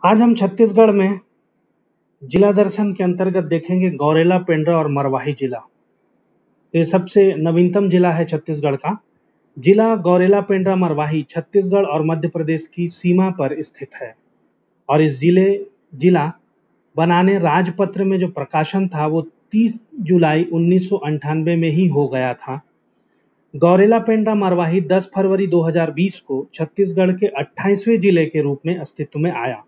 आज हम छत्तीसगढ़ में जिला दर्शन के अंतर्गत देखेंगे गौरेला, पेंड्रा और मरवाही जिला। तो ये सबसे नवीनतम जिला है छत्तीसगढ़ का। जिला गौरेला, पेंड्रा, मरवाही छत्तीसगढ़ और मध्य प्रदेश की सीमा पर स्थित है और इस जिला बनाने राजपत्र में जो प्रकाशन था वो 30 जुलाई 1998 में ही हो गया था। गौरेला, पेंड्रा, मरवाही 10 फरवरी 2020 को छत्तीसगढ़ के 28वें जिले के रूप में अस्तित्व में आया।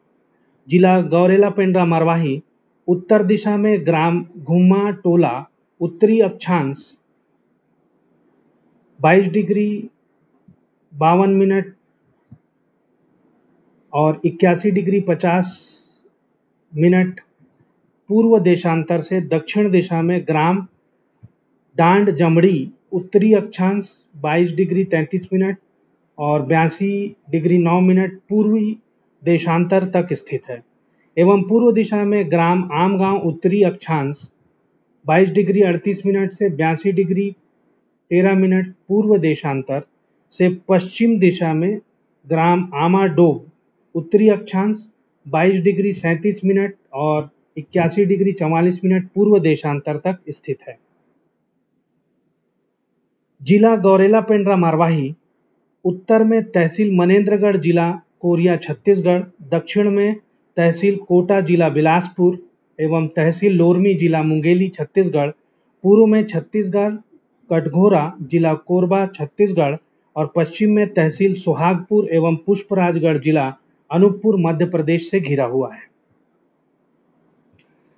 जिला गौरेला, पेंड्रा, मरवाही उत्तर दिशा में ग्राम घुम्मा टोला उत्तरी अक्षांश 22 डिग्री 52 मिनट और 81 डिग्री 50 मिनट पूर्व देशांतर से दक्षिण दिशा में ग्राम डांड जमड़ी उत्तरी अक्षांश 22 डिग्री 33 मिनट और 82 डिग्री 9 मिनट पूर्वी देशांतर तक स्थित है एवं पूर्व दिशा में ग्राम आमगांव उत्तरी अक्षांश 22 डिग्री 38 मिनट से 82 डिग्री 13 मिनट पूर्व देशांतर से पश्चिम दिशा में ग्राम आमाडोब उत्तरी अक्षांश 22 डिग्री 37 मिनट और 81 डिग्री 44 मिनट पूर्व देशांतर तक स्थित है। जिला गौरेला, पेंड्रा, मरवाही उत्तर में तहसील मनेन्द्रगढ़, जिला कोरिया छत्तीसगढ़, दक्षिण में तहसील कोटा, जिला बिलासपुर एवं तहसील लोरमी, जिला मुंगेली छत्तीसगढ़, पूर्व में छत्तीसगढ़ कटघोरा, जिला कोरबा छत्तीसगढ़ और पश्चिम में तहसील सुहागपुर एवं पुष्पराजगढ़, जिला अनूपपुर मध्य प्रदेश से घिरा हुआ है।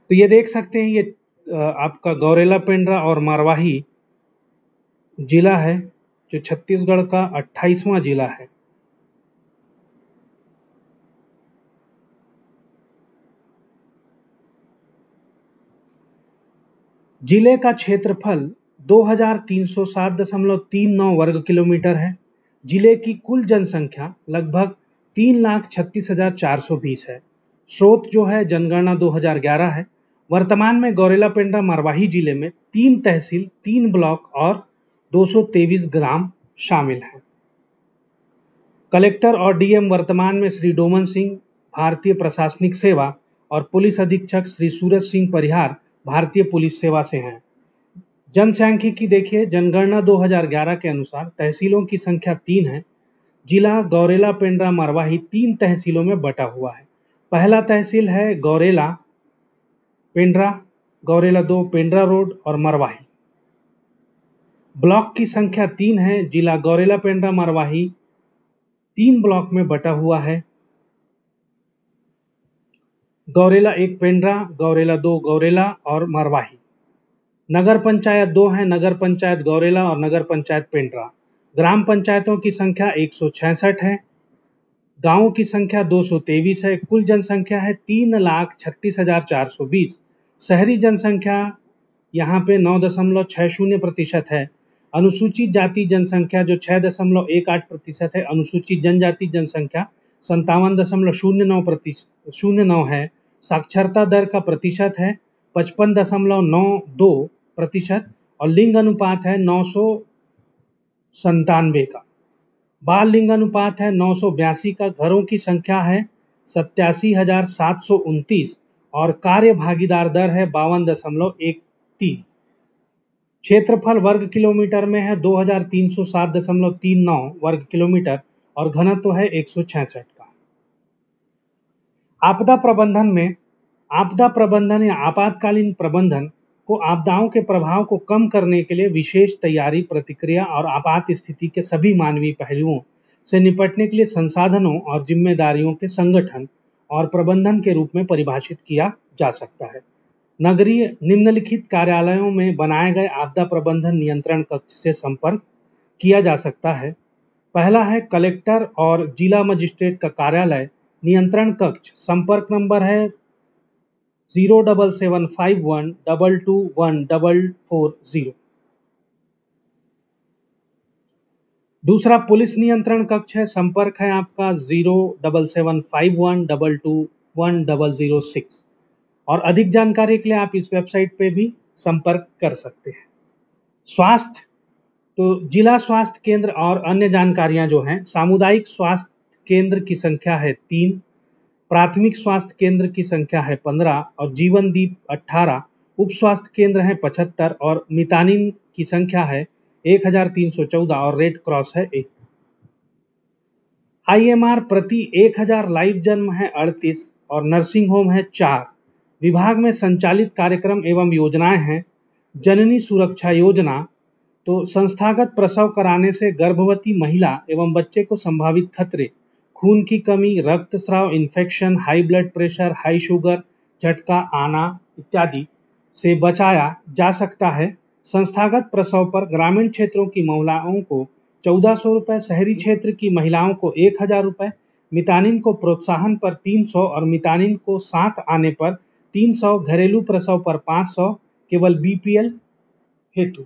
तो ये देख सकते हैं, ये आपका गौरेला, पेंड्रा और मरवाही जिला है जो छत्तीसगढ़ का 28वां जिला है। जिले का क्षेत्रफल 2307.39 वर्ग किलोमीटर है। जिले की कुल जनसंख्या लगभग 3,36,420 है। स्रोत जो है जनगणना 2011 है। वर्तमान में गौरेला, पेंड्रा, मरवाही जिले में 3 तहसील, 3 ब्लॉक और 223 ग्राम शामिल हैं। कलेक्टर और डीएम वर्तमान में श्री डोमन सिंह, भारतीय प्रशासनिक सेवा और पुलिस अधीक्षक श्री सूरज सिंह परिहार, भारतीय पुलिस सेवा से हैं। जनसांख्यिकी देखिए, जनगणना 2011 के अनुसार तहसीलों की संख्या 3 है। जिला गौरेला, पेंड्रा, मरवाही 3 तहसीलों में बटा हुआ है। पहला तहसील है गौरेला, पेंड्रा, गौरेला 2, पेंड्रा रोड और मरवाही। ब्लॉक की संख्या 3 है। जिला गौरेला, पेंड्रा, मरवाही 3 ब्लॉक में बटा हुआ है। गौरेला 1 पेंड्रा, गौरेला 2 गौरेला और मरवाही। नगर पंचायत 2 है, नगर पंचायत गौरेला और नगर पंचायत पेंड्रा। ग्राम पंचायतों की संख्या 166 है। गांवों की संख्या 223 है। कुल जनसंख्या है 3,36,420। शहरी जनसंख्या यहाँ पे 9.60% है। अनुसूचित जाति जनसंख्या जो 6.18% है। अनुसूचित जनजाति जनसंख्या 57.09 है। साक्षरता दर का प्रतिशत है 55.92% और लिंग अनुपात है 997 का। बाल लिंग अनुपात है 982 का। घरों की संख्या है 87,729 और कार्य भागीदार दर है 52.13। क्षेत्रफल वर्ग किलोमीटर में है 2307.39 वर्ग किलोमीटर और घनत्व है 166 का। आपदा प्रबंधन में आपदा प्रबंधन या आपातकालीन प्रबंधन को आपदाओं के प्रभाव को कम करने के लिए विशेष तैयारी, प्रतिक्रिया और आपात स्थिति के सभी मानवीय पहलुओं से निपटने के लिए संसाधनों और जिम्मेदारियों के संगठन और प्रबंधन के रूप में परिभाषित किया जा सकता है। नगरीय निम्नलिखित कार्यालयों में बनाए गए आपदा प्रबंधन नियंत्रण कक्ष से संपर्क किया जा सकता है। पहला है कलेक्टर और जिला मजिस्ट्रेट का कार्यालय नियंत्रण कक्ष। संपर्क नंबर है 07751221440। दूसरा पुलिस नियंत्रण कक्ष है। संपर्क है आपका 07751221006 और अधिक जानकारी के लिए आप इस वेबसाइट पे भी संपर्क कर सकते हैं। स्वास्थ्य, तो जिला स्वास्थ्य केंद्र और अन्य जानकारियां जो हैं, सामुदायिक स्वास्थ्य केंद्र की संख्या है 3। प्राथमिक स्वास्थ्य केंद्र की संख्या है 15 और जीवनदीप 18, उप स्वास्थ्य केंद्र है 75 और मितानिन की संख्या है 1314 और रेड क्रॉस है 1। IMR प्रति 1000 लाइव जन्म है 38 और नर्सिंग होम है 4। विभाग में संचालित कार्यक्रम एवं योजनाएं हैं जननी सुरक्षा योजना, तो संस्थागत प्रसव कराने से गर्भवती महिला एवं बच्चे को संभावित खतरे, खून की कमी, रक्तस्राव, infection, high blood pressure, high sugar, झटका आना इत्यादि से बचाया जा सकता है। संस्थागत प्रसव पर ग्रामीण क्षेत्रों की महिलाओं को 1400 रुपए, शहरी क्षेत्र की महिलाओं को 1000 रुपए, मितानिन को प्रोत्साहन पर 300 और मितानिन को साथ आने पर 300, घरेलू प्रसव पर 500 केवल BPL हेतु।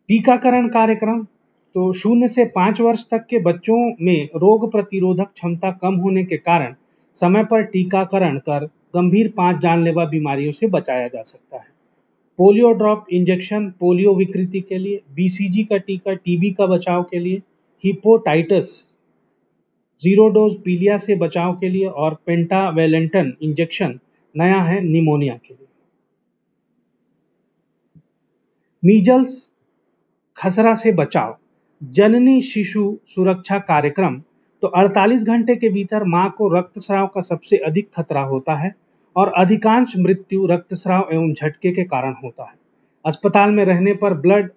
टीकाकरण कार्यक्रम, तो 0 से 5 वर्ष तक के बच्चों में रोग प्रतिरोधक क्षमता कम होने के कारण समय पर टीकाकरण कर गंभीर 5 जानलेवा बीमारियों से बचाया जा सकता है। पोलियो ड्रॉप इंजेक्शन पोलियो विकृति के लिए, BCG का टीका TB का बचाव के लिए, हिपोटाइटिस 0 डोज पीलिया से बचाव के लिए और पेंटावेलेंटन इंजेक्शन नया है निमोनिया के लिए। मीजल्स खसरा से बचाव जननी शिशु सुरक्षा कार्यक्रम, तो 48 घंटे के भीतर मां को रक्तस्राव का सबसे अधिक खतरा होता है और अधिकांश मृत्यु रक्तस्राव एवं झटके के कारण होता है। अस्पताल में रहने पर ब्लड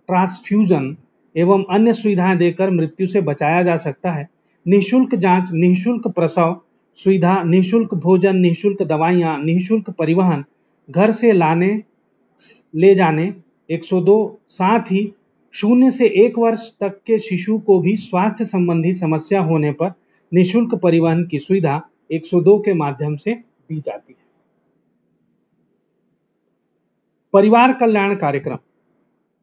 ट्रांसफ्यूजन एवं अन्य सुविधाएं देकर मृत्यु से बचाया जा सकता है। निःशुल्क जांच, निःशुल्क प्रसव सुविधा, निःशुल्क भोजन, निःशुल्क दवाइयां, निःशुल्क परिवहन, घर से ले जाने 102, साथ ही 0 से 1 वर्ष तक के शिशु को भी स्वास्थ्य संबंधी समस्या होने पर निःशुल्क परिवहन की सुविधा 102 के माध्यम से दी जाती है। परिवार कल्याण कार्यक्रम,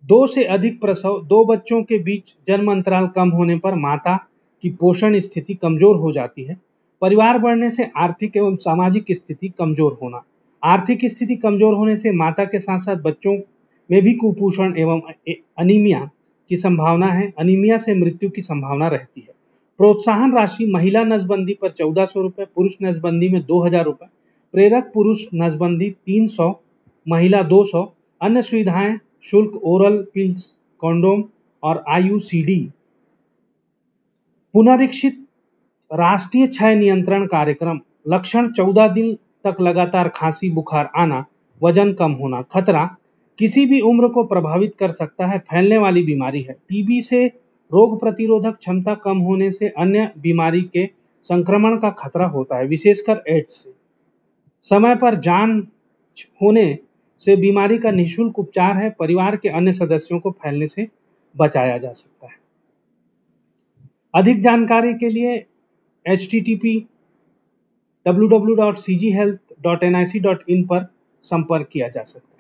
2 से अधिक प्रसव, 2 बच्चों के बीच जन्म अंतराल कम होने पर माता की पोषण स्थिति कमजोर हो जाती है। परिवार बढ़ने से आर्थिक एवं सामाजिक स्थिति कमजोर होना, आर्थिक स्थिति कमजोर होने से माता के साथ साथ बच्चों में भी कुपोषण एवं अनीमिया की संभावना है। अनीमिया से मृत्यु की संभावना रहती है। प्रोत्साहन राशि महिला नसबंदी पर 1400 रुपए, पुरुष नसबंदी में 2000 रुपए, प्रेरक पुरुष नसबंदी 300, महिला 200, अन्य सुविधाएं शुल्क ओरल पिल्स, कॉन्डोम और IUCD। पुनरीक्षित राष्ट्रीय क्षय नियंत्रण कार्यक्रम, लक्षण 14 दिन तक लगातार खांसी, बुखार आना, वजन कम होना, खतरा किसी भी उम्र को प्रभावित कर सकता है, फैलने वाली बीमारी है। TB से रोग प्रतिरोधक क्षमता कम होने से अन्य बीमारी के संक्रमण का खतरा होता है, विशेषकर एड्स से। समय पर जांच होने से बीमारी का निःशुल्क उपचार है, परिवार के अन्य सदस्यों को फैलने से बचाया जा सकता है। अधिक जानकारी के लिए http www.cghealth.nic.in पर संपर्क किया जा सकता है।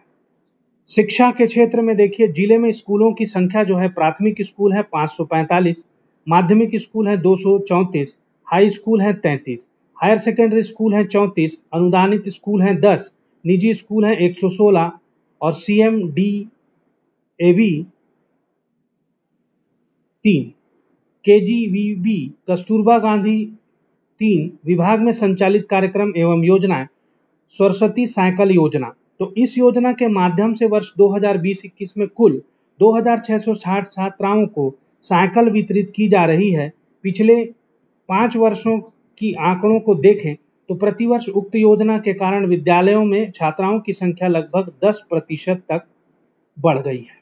शिक्षा के क्षेत्र में देखिए, जिले में स्कूलों की संख्या जो है, प्राथमिक स्कूल है 545, माध्यमिक स्कूल है 234, हाई स्कूल है 33, हायर सेकेंडरी स्कूल है 34, अनुदानित स्कूल है 10, निजी स्कूल है 116 और CMDAV 3, KGVB कस्तूरबा गांधी 3। विभाग में संचालित कार्यक्रम एवं योजनाएं, सरस्वती साइकिल योजना, तो इस योजना के माध्यम से वर्ष 2020-21 में कुल 2660 छात्राओं को साइकिल वितरित की जा रही है। पिछले 5 वर्षों की आंकड़ों को देखें तो प्रतिवर्ष उक्त योजना के कारण विद्यालयों में छात्राओं की संख्या लगभग 10% तक बढ़ गई है।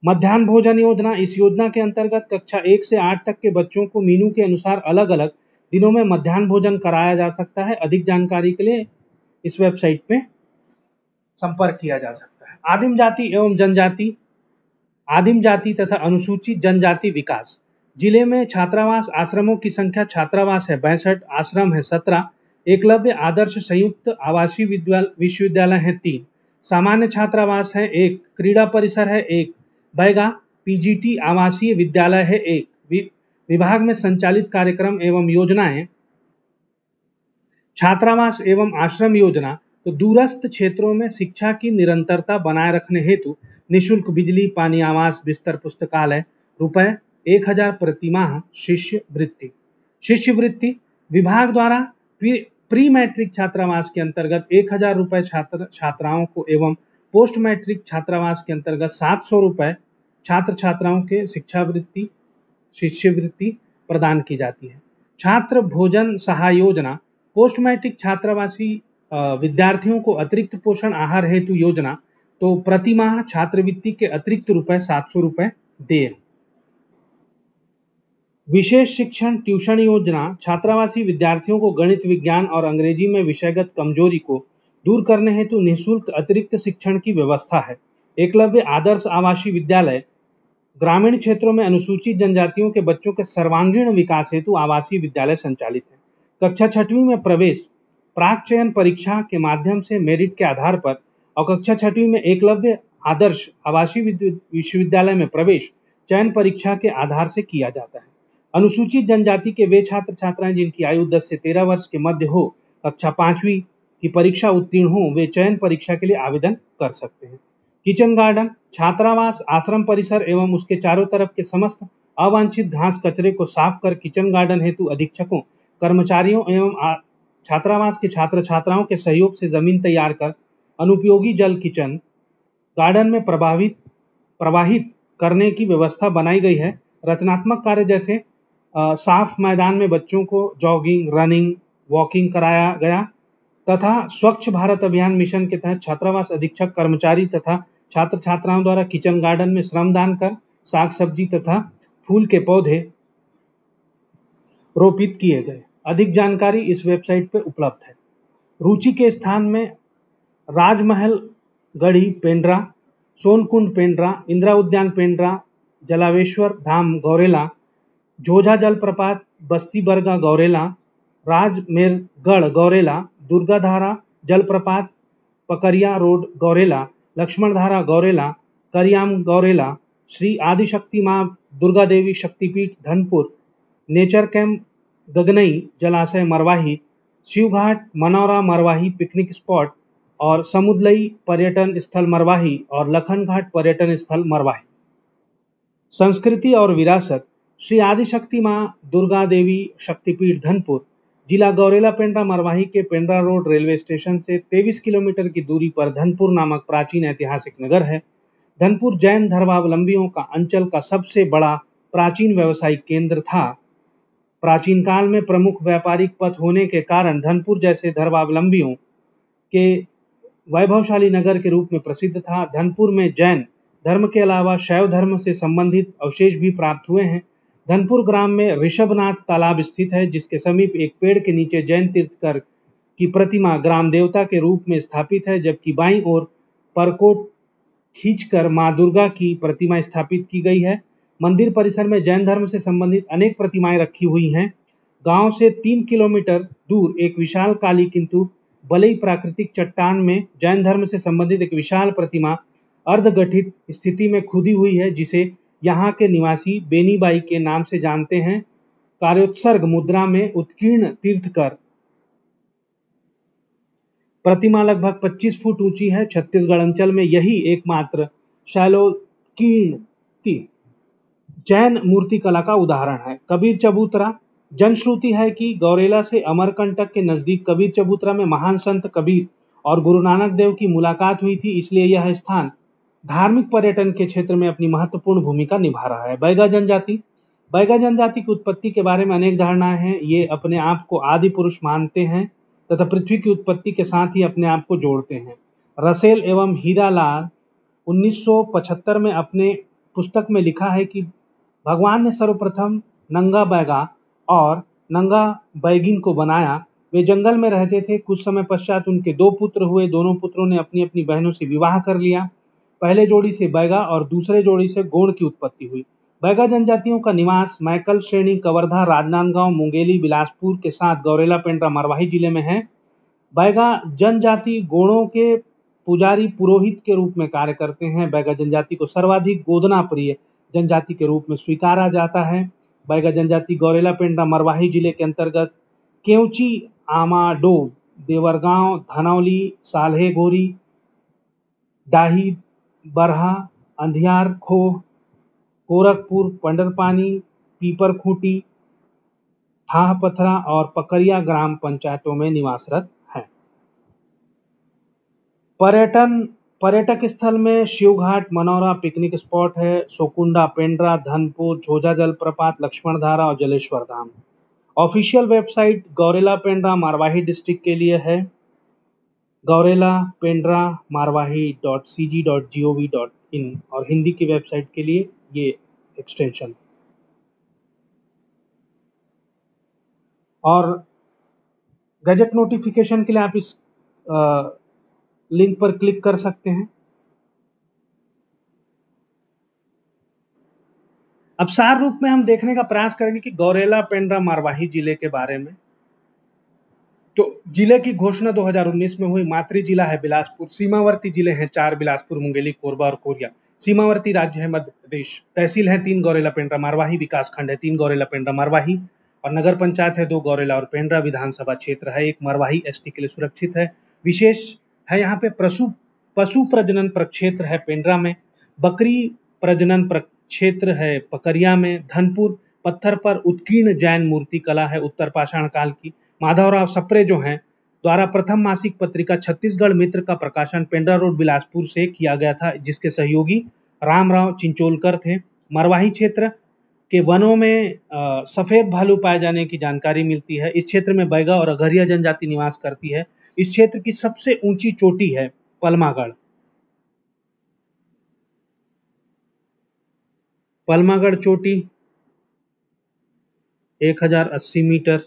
मध्याह्न भोजन योजना, इस योजना के अंतर्गत कक्षा 1 से 8 तक के बच्चों को मेनू के अनुसार अलग अलग दिनों में मध्याह्न भोजन कराया जा सकता है। अधिक जानकारी के लिए इस वेबसाइट पे संपर्क किया जा सकता है। आदिम जाति एवं जनजाति, आदिम जाति तथा अनुसूचित जनजाति विकास, जिले में छात्रावास आश्रमों की संख्या, छात्रावास है 62, आश्रम है 17, एकलव्य आदर्श संयुक्त आवासीय विश्वविद्यालय है 3, सामान्य छात्रावास है 1, क्रीड़ा परिसर है 1, बैगा PGT आवासीय विद्यालय है 1। विभाग में संचालित कार्यक्रम एवं योजनाएं, छात्रावास एवं आश्रम योजना, तो दूरस्थ क्षेत्रों में शिक्षा की निरंतरता बनाए रखने हेतु निःशुल्क बिजली, पानी, आवास, बिस्तर, पुस्तकालय, रुपए 1000 प्रतिमाह शिष्यवृत्ति। शिष्यवृत्ति विभाग द्वारा प्री मैट्रिक छात्रावास के अंतर्गत 1,000 रुपए छात्र छात्राओं को एवं पोस्ट मैट्रिक छात्रावास के अंतर्गत 700 रुपए छात्र छात्राओं के शिष्यवृत्ति प्रदान की जाती है। छात्र भोजन सहाय योजना, पोस्ट मैट्रिक छात्रावासी विद्यार्थियों को अतिरिक्त पोषण आहार हेतु योजना, तो प्रतिमाह छात्रवृत्ति के अतिरिक्त रुपए 700 रुपए दें। विशेष शिक्षण ट्यूशन योजना, छात्रावासी विद्यार्थियों को गणित, विज्ञान और अंग्रेजी में विषयगत कमजोरी को दूर करने हेतु निःशुल्क अतिरिक्त शिक्षण की व्यवस्था है। एकलव्य आदर्श आवासीय विद्यालय ग्रामीण क्षेत्रों में अनुसूचित जनजातियों के बच्चों के सर्वांगीण विकास हेतु आवासीय विद्यालय संचालित है। कक्षा 6वीं में प्रवेश प्राक चयन परीक्षा के माध्यम से मेरिट के आधार पर और कक्षा 6वीं में एकलव्य आदर्श आवासीय विश्वविद्यालय में प्रवेश चयन परीक्षा के आधार से किया जाता है। अनुसूचित जनजाति के वे छात्र छात्राएं जिनकी आयु 10 से 13 वर्ष के मध्य हो, कक्षा 5वीं की परीक्षा उत्तीर्ण हो, वे चयन परीक्षा के लिए आवेदन कर सकते हैं। किचन गार्डन, छात्रावास आश्रम परिसर एवं उसके चारों तरफ के समस्त अवांछित घास कचरे को साफ कर किचन गार्डन हेतु अधीक्षकों, कर्मचारियों एवं छात्रावास के छात्र छात्राओं के सहयोग से जमीन तैयार कर अनुपयोगी जल किचन गार्डन में प्रवाहित करने की व्यवस्था बनाई गई है। रचनात्मक कार्य जैसे साफ मैदान में बच्चों को जॉगिंग, रनिंग, वॉकिंग कराया गया तथा स्वच्छ भारत अभियान मिशन के तहत छात्रावास अधीक्षक, कर्मचारी तथा छात्र छात्राओं द्वारा किचन गार्डन में श्रमदान कर साग सब्जी तथा फूल के पौधे रोपित किए गए। अधिक जानकारी इस वेबसाइट पर उपलब्ध है। रुचि के स्थान में राजमहल गढ़ी पेंड्रा, सोनकुंड पेंड्रा, इंदिरा उद्यान पेंड्रा, जलावेश्वर धाम गौरेला, झोझा जलप्रपात बस्ती बरगा गौरेला, राजमेरगढ़ गौरेला, दुर्गाधारा जलप्रपात पकरिया रोड गौरेला, लक्ष्मणधारा गौरेला, करियाम गौरेला, श्री आदिशक्ति मां दुर्गा देवी शक्तिपीठ धनपुर, नेचर कैंप गगनई जलाशय मरवाही, शिवघाट मनौरा मरवाही पिकनिक स्पॉट और समुद्रई पर्यटन स्थल मरवाही और लखनघाट पर्यटन स्थल मरवाही। संस्कृति और विरासत, श्री आदिशक्ति मां दुर्गा देवी शक्तिपीठ धनपुर, जिला गौरेला पेंड्रा मरवाही के पेंड्रा रोड रेलवे स्टेशन से 23 किलोमीटर की दूरी पर धनपुर नामक प्राचीन ऐतिहासिक नगर है। धनपुर जैन धर्मावलंबियों का अंचल का सबसे बड़ा प्राचीन व्यावसायिक केंद्र था। प्राचीन काल में प्रमुख व्यापारिक पथ होने के कारण धनपुर जैसे धर्मावलंबियों के वैभवशाली नगर के रूप में प्रसिद्ध था। धनपुर में जैन धर्म के अलावा शैव धर्म से संबंधित अवशेष भी प्राप्त हुए हैं। धनपुर ग्राम में ऋषभनाथ तालाब स्थित है, जिसके समीप एक पेड़ के नीचे जैन तीर्थकर की प्रतिमा ग्राम देवता के रूप में स्थापित है, जबकि बाईं ओर परकोट खींचकर मां दुर्गा की प्रतिमा स्थापित की गई है। मंदिर परिसर में जैन धर्म से संबंधित अनेक प्रतिमाएं रखी हुई हैं। गांव से 3 किलोमीटर दूर एक विशाल काली किंतु बलई प्राकृतिक चट्टान में जैन धर्म से संबंधित एक विशाल प्रतिमा अर्धगठित स्थिति में खुदी हुई है, जिसे यहाँ के निवासी बेनीबाई के नाम से जानते हैं। कार्योत्सर्ग मुद्रा में उत्कीर्ण तीर्थकर प्रतिमा लगभग 25 फुट ऊंची है। छत्तीसगढ़ अंचल में यही एकमात्र शैलोकीर्ण जैन मूर्ति कला का उदाहरण है। कबीर चबूतरा, जनश्रुति है कि गौरेला से अमरकंटक के नजदीक कबीर चबूतरा में महान संत कबीर और गुरु नानक देव की मुलाकात हुई थी, इसलिए यह स्थान धार्मिक पर्यटन के क्षेत्र में अपनी महत्वपूर्ण भूमिका निभा रहा है। बैगा जनजाति, बैगा जनजाति की उत्पत्ति के बारे में अनेक धारणाएं हैं। ये अपने आप को आदि पुरुष मानते हैं तथा पृथ्वी की उत्पत्ति के साथ ही अपने आप को जोड़ते हैं। रसेल एवं हीरालाल 1975 में अपने पुस्तक में लिखा है कि भगवान ने सर्वप्रथम नंगा बैगा और नंगा बैगिन को बनाया। वे जंगल में रहते थे। कुछ समय पश्चात उनके 2 पुत्र हुए। दोनों पुत्रों ने अपनी अपनी बहनों से विवाह कर लिया। पहले जोड़ी से बैगा और दूसरे जोड़ी से गोंड की उत्पत्ति हुई। बैगा जनजातियों का निवास मैकल श्रेणी, कवर्धा, राजनांदगांव, मुंगेली, बिलासपुर के साथ गौरेला पेंड्रा मरवाही जिले में है। बैगा जनजाति गोड़ों के पुजारी पुरोहित के रूप में कार्य करते हैं। बैगा जनजाति को सर्वाधिक गोदना प्रिय जनजाति के रूप में स्वीकारा जाता है। बैगा जनजाति गौरेला पेंड्रा मरवाही जिले के अंतर्गत केवची, आमाडोब, देवरगांव, धनौली, साल्हे गोरी, डाही, बरहा, अंधियार खोह, गोरखपुर, पंडरपानी, पीपरखूंटी, ठाहपथरा और पकरिया ग्राम पंचायतों में निवासरत हैं। पर्यटक स्थल में शिवघाट, मनौरा पिकनिक स्पॉट है, सोकुंडा, पेंड्रा, धनपुर, झोझा जलप्रपात, लक्ष्मण धारा और Jaleshwar Dham. Official website Gaurela Pendra Marwahi district के लिए है, गौरेला पेंड्रा marwahi.cg.gov.in, और हिंदी की वेबसाइट के लिए ये एक्सटेंशन। और गजट नोटिफिकेशन के लिए आप इस लिंक पर क्लिक कर सकते हैं। अब सार रूप में हम देखने का प्रयास करेंगे कि गौरेला पेंड्रा मारवाही जिले के बारे में। तो जिले की घोषणा 2019 में हुई। मातृ जिला है बिलासपुर, सीमावर्ती जिले हैं 4, बिलासपुर, मुंगेली, कोरबा और कोरिया। सीमावर्ती राज्य है मध्य प्रदेश। तहसील है 3 गौरेला पेंड्रा मारवाही, विकास खंड है 3 गौरेला पेंड्रा मारवाही, और नगर पंचायत है 2 गौरेला और पेंड्रा। विधानसभा क्षेत्र है 1 मरवाही एसटी के लिए सुरक्षित है। विशेष है यहाँ पे पशु प्रजनन प्रक्षेत्र है पेंड्रा में, बकरी प्रजनन प्रक्षेत्र है पकरिया में, धनपुर पत्थर पर उत्कीर्ण जैन मूर्ति कला है उत्तर पाषाण काल की। माधवराव सप्रे जो हैं द्वारा प्रथम मासिक पत्रिका छत्तीसगढ़ मित्र का प्रकाशन पेंड्रा रोड बिलासपुर से किया गया था, जिसके सहयोगी रामराव चिंचोलकर थे। मरवाही क्षेत्र के वनों में सफेद भालू पाए जाने की जानकारी मिलती है। इस क्षेत्र में बैगा और अघरिया जनजाति निवास करती है। इस क्षेत्र की सबसे ऊंची चोटी है पलमागढ़। पलमागढ़ चोटी 1080 मीटर।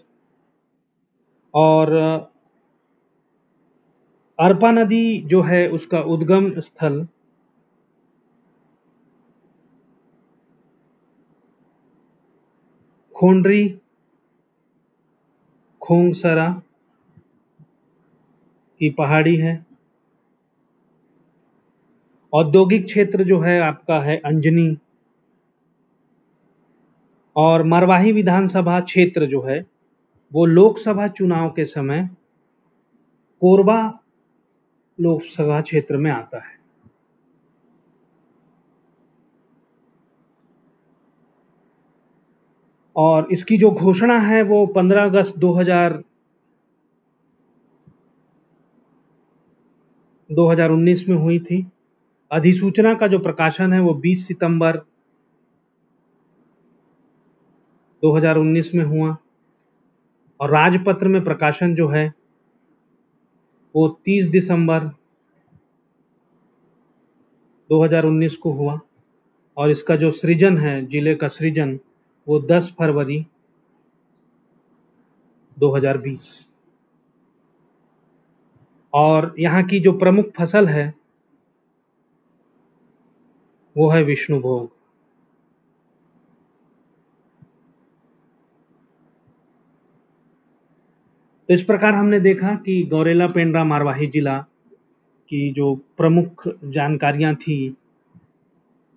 और अरपा नदी जो है उसका उद्गम स्थल खोंडरी खोंगसरा की पहाड़ी है। औद्योगिक क्षेत्र जो है आपका है अंजनी। और मरवाही विधानसभा क्षेत्र जो है वो लोकसभा चुनाव के समय कोरबा लोकसभा क्षेत्र में आता है। और इसकी जो घोषणा है वो 15 अगस्त 2019 में हुई थी। अधिसूचना का जो प्रकाशन है वो 20 सितंबर 2019 में हुआ। और राजपत्र में प्रकाशन जो है वो 30 दिसंबर 2019 को हुआ। और इसका जो सृजन है, जिले का सृजन, वो 10 फरवरी 2020। और यहाँ की जो प्रमुख फसल है वो है विष्णुभोग। तो इस प्रकार हमने देखा कि गौरेला पेंड्रा मारवाही जिला की जो प्रमुख जानकारियां थी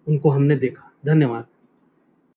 उनको हमने देखा। धन्यवाद।